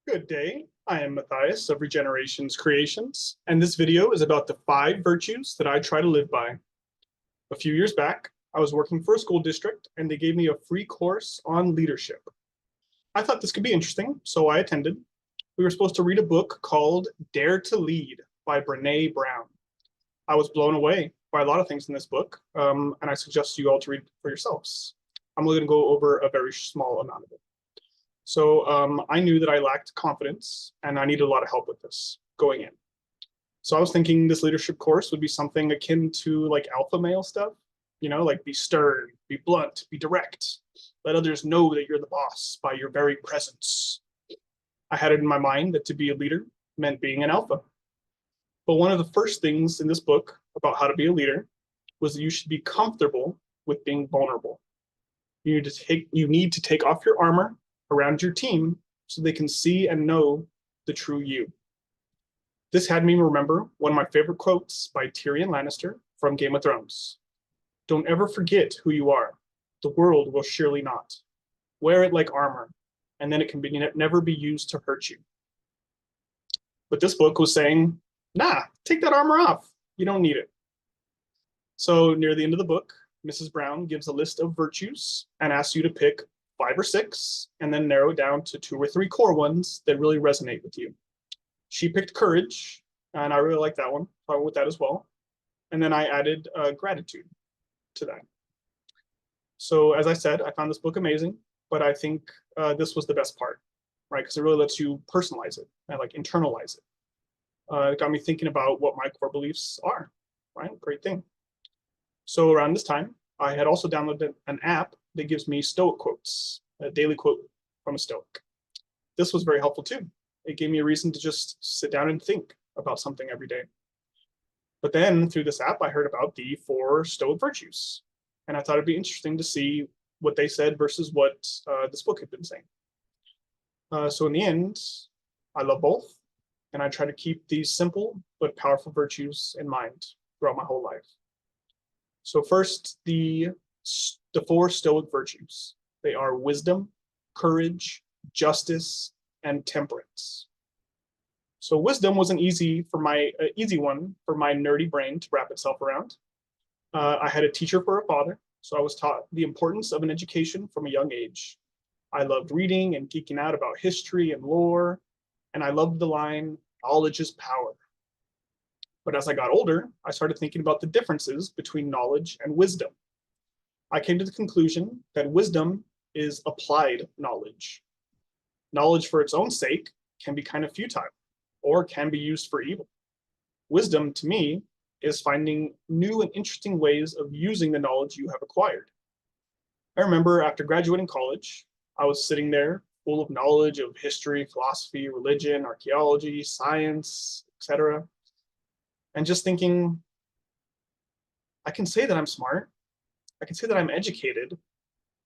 Good day. I am Matthias of Regenerations Creations, and this video is about the 5 virtues that I try to live by. A few years back, I was working for a school district, and they gave me a free course on leadership. I thought this could be interesting, so I attended. We were supposed to read a book called Dare to Lead by Brené Brown. I was blown away by a lot of things in this book, and I suggest you all to read it for yourselves. I'm only going to go over a very small amount of it. So I knew that I lacked confidence and I needed a lot of help with this going in. So I was thinking this leadership course would be something akin to like alpha male stuff, like be stern, be blunt, be direct, let others know that you're the boss by your very presence. I had it in my mind that to be a leader meant being an alpha. But one of the first things in this book about how to be a leader was that you should be comfortable with being vulnerable. You need to take off your armor around your team so they can see and know the true you. This had me remember one of my favorite quotes by Tyrion Lannister from Game of Thrones. Don't ever forget who you are. The world will surely not. Wear it like armor, and then it can never be used to hurt you. But this book was saying, nah, take that armor off. You don't need it. So near the end of the book, Mrs. Brown gives a list of virtues and asks you to pick 5 or 6, and then narrow it down to 2 or 3 core ones that really resonate with you. She picked courage, and I really like that one. So I went with that as well. And then I added gratitude to that. So as I said, I found this book amazing, but I think this was the best part, right? Because it really lets you personalize it and like internalize it. It got me thinking about what my core beliefs are, right? Great thing. So around this time, I had also downloaded an app that gives me Stoic quotes, a daily quote from a Stoic. This was very helpful too. It gave me a reason to just sit down and think about something every day. But then through this app, I heard about the 4 Stoic Virtues. And I thought it'd be interesting to see what they said versus what this book had been saying. So in the end, I love both. And I try to keep these simple but powerful virtues in mind throughout my whole life. So first, the 4 Stoic virtues. They are wisdom, courage, justice, and temperance. So wisdom was an easy one for my nerdy brain to wrap itself around. I had a teacher for a father, so I was taught the importance of an education from a young age. I loved reading and geeking out about history and lore, and I loved the line, knowledge is power. But as I got older, I started thinking about the differences between knowledge and wisdom. I came to the conclusion that wisdom is applied knowledge. Knowledge for its own sake can be kind of futile or can be used for evil. Wisdom, to me, is finding new and interesting ways of using the knowledge you have acquired. I remember after graduating college, I was sitting there full of knowledge of history, philosophy, religion, archaeology, science, etc. And just thinking, I can say that I'm smart. I can say that I'm educated,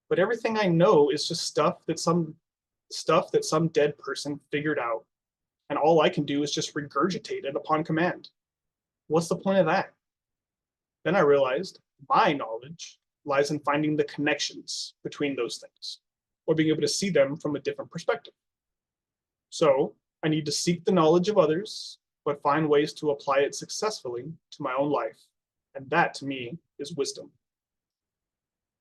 but everything I know is just stuff that some dead person figured out. And all I can do is just regurgitate it upon command. What's the point of that? Then I realized my knowledge lies in finding the connections between those things, or being able to see them from a different perspective. So I need to seek the knowledge of others, but find ways to apply it successfully to my own life. And that, to me, is wisdom.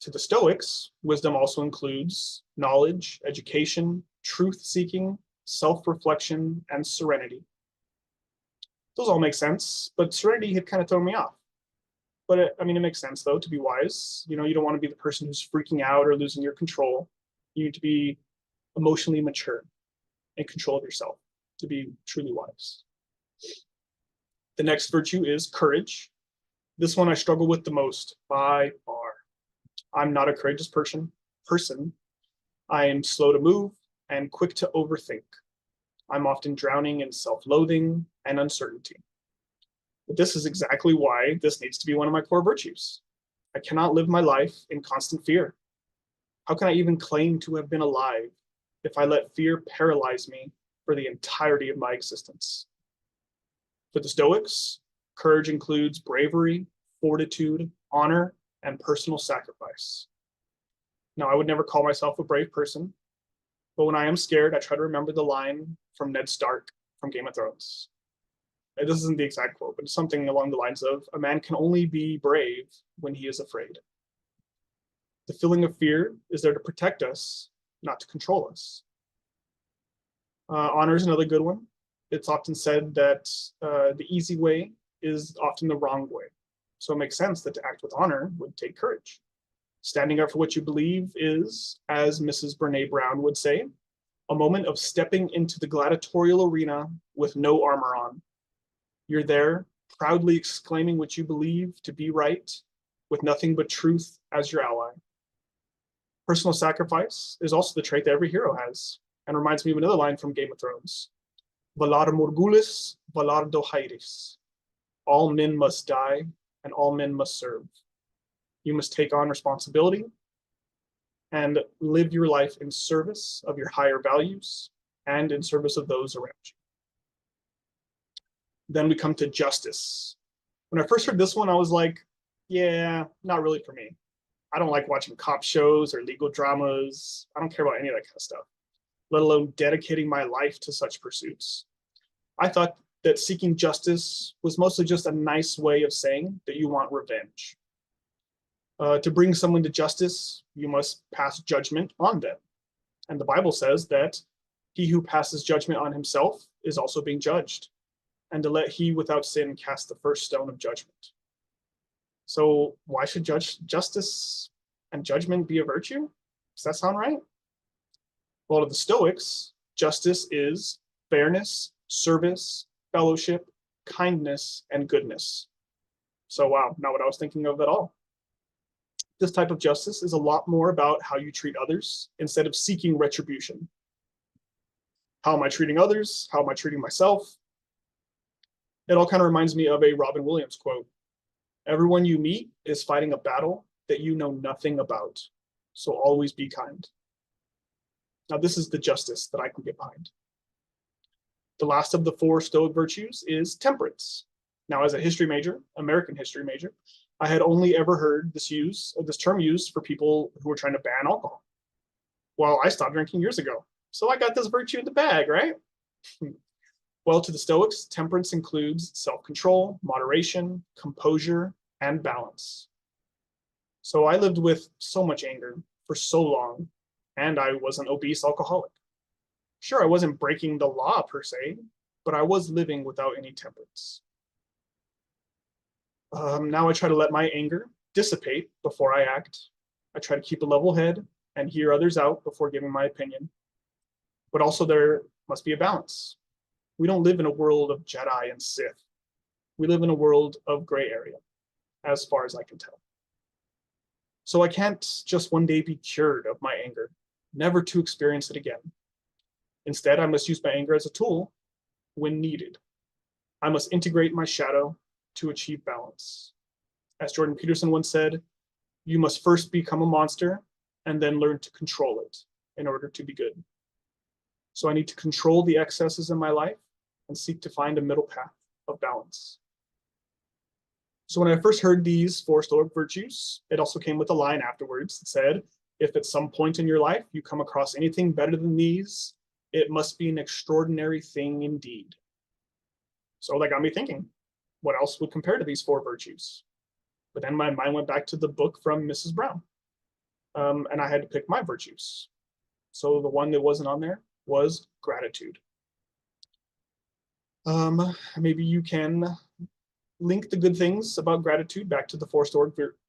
To the Stoics, wisdom also includes knowledge, education, truth-seeking, self-reflection, and serenity. Those all make sense, but serenity had kind of thrown me off. But it makes sense, though, to be wise. You don't want to be the person who's freaking out or losing your control. You need to be emotionally mature, in control of yourself, to be truly wise. The next virtue is courage. This one I struggle with the most by far. I'm not a courageous person. I am slow to move and quick to overthink. I'm often drowning in self-loathing and uncertainty. But this is exactly why this needs to be one of my core virtues. I cannot live my life in constant fear. How can I even claim to have been alive if I let fear paralyze me for the entirety of my existence? For the Stoics, courage includes bravery, fortitude, honor, and personal sacrifice. Now, I would never call myself a brave person, but when I am scared, I try to remember the line from Ned Stark from Game of Thrones. This isn't the exact quote, but it's something along the lines of, a man can only be brave when he is afraid. The feeling of fear is there to protect us, not to control us. Honor is another good one. It's often said that the easy way is often the wrong way. So it makes sense that to act with honor would take courage. Standing up for what you believe is, as Mrs. Brene Brown would say, a moment of stepping into the gladiatorial arena with no armor on. You're there, proudly exclaiming what you believe to be right, with nothing but truth as your ally. Personal sacrifice is also the trait that every hero has, and reminds me of another line from Game of Thrones. Valar morgulis, valar dohairis. All men must die, and all men must serve. You must take on responsibility and live your life in service of your higher values and in service of those around you. Then we come to justice. When I first heard this one, I was like, yeah, not really for me. I don't like watching cop shows or legal dramas. I don't care about any of that kind of stuff, let alone dedicating my life to such pursuits. I thought that seeking justice was mostly just a nice way of saying that you want revenge. To bring someone to justice, you must pass judgment on them. And the Bible says that he who passes judgment on himself is also being judged, and to let he without sin cast the first stone of judgment. So why should justice and judgment be a virtue? Does that sound right? Well, to the Stoics, justice is fairness, service, fellowship, kindness, and goodness. So wow, not what I was thinking of at all. This type of justice is a lot more about how you treat others instead of seeking retribution. How am I treating others? How am I treating myself? It all kind of reminds me of a Robin Williams quote. Everyone you meet is fighting a battle that you know nothing about, so always be kind. Now, this is the justice that I can get behind. The last of the 4 Stoic virtues is temperance. Now, as a history major, American history major, I had only ever heard this term used for people who were trying to ban alcohol. Well, I stopped drinking years ago, so I got this virtue in the bag, right? Well, to the Stoics, temperance includes self-control, moderation, composure, and balance. So I lived with so much anger for so long, and I was an obese alcoholic. Sure, I wasn't breaking the law per se, but I was living without any temperance. Now I try to let my anger dissipate before I act. I try to keep a level head and hear others out before giving my opinion. But also there must be a balance. We don't live in a world of Jedi and Sith. We live in a world of gray area, as far as I can tell. So I can't just one day be cured of my anger, never to experience it again. Instead, I must use my anger as a tool when needed. I must integrate my shadow to achieve balance. As Jordan Peterson once said, you must first become a monster and then learn to control it in order to be good. So I need to control the excesses in my life and seek to find a middle path of balance. So when I first heard these 4 Stoic virtues, it also came with a line afterwards that said, if at some point in your life you come across anything better than these, it must be an extraordinary thing indeed. So that got me thinking, what else would compare to these 4 virtues? But then my mind went back to the book from Mrs. Brown, and I had to pick my virtues. So the one that wasn't on there was gratitude. Maybe you can link the good things about gratitude back to the 4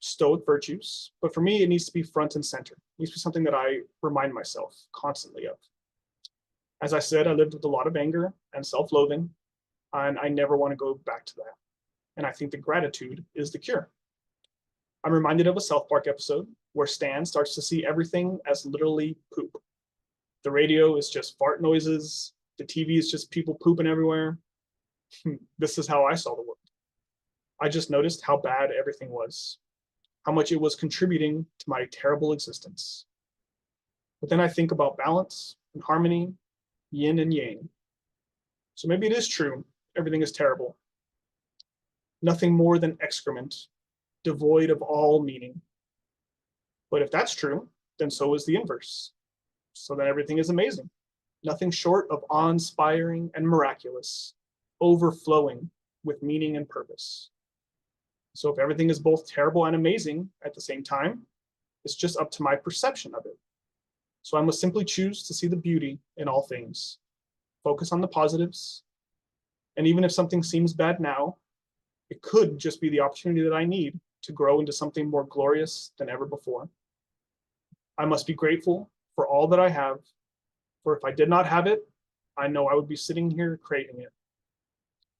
Stoic virtues, but for me, it needs to be front and center. It needs to be something that I remind myself constantly of. As I said, I lived with a lot of anger and self-loathing, and I never want to go back to that. And I think that gratitude is the cure. I'm reminded of a South Park episode where Stan starts to see everything as literally poop. The radio is just fart noises. The TV is just people pooping everywhere. This is how I saw the world. I just noticed how bad everything was, how much it was contributing to my terrible existence. But then I think about balance and harmony, yin and yang. So maybe it is true, everything is terrible. Nothing more than excrement, devoid of all meaning. But if that's true, then so is the inverse. So then everything is amazing. nothing short of awe-inspiring and miraculous, overflowing with meaning and purpose. So if everything is both terrible and amazing at the same time, it's just up to my perception of it. So I must simply choose to see the beauty in all things, focus on the positives, and even if something seems bad now, it could just be the opportunity that I need to grow into something more glorious than ever before. I must be grateful for all that I have, for if I did not have it, I know I would be sitting here creating it.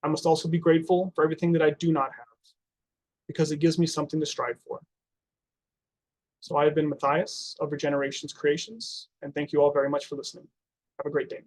I must also be grateful for everything that I do not have, because it gives me something to strive for. So I have been Matthias of Regenerations Creations, and thank you all very much for listening. Have a great day.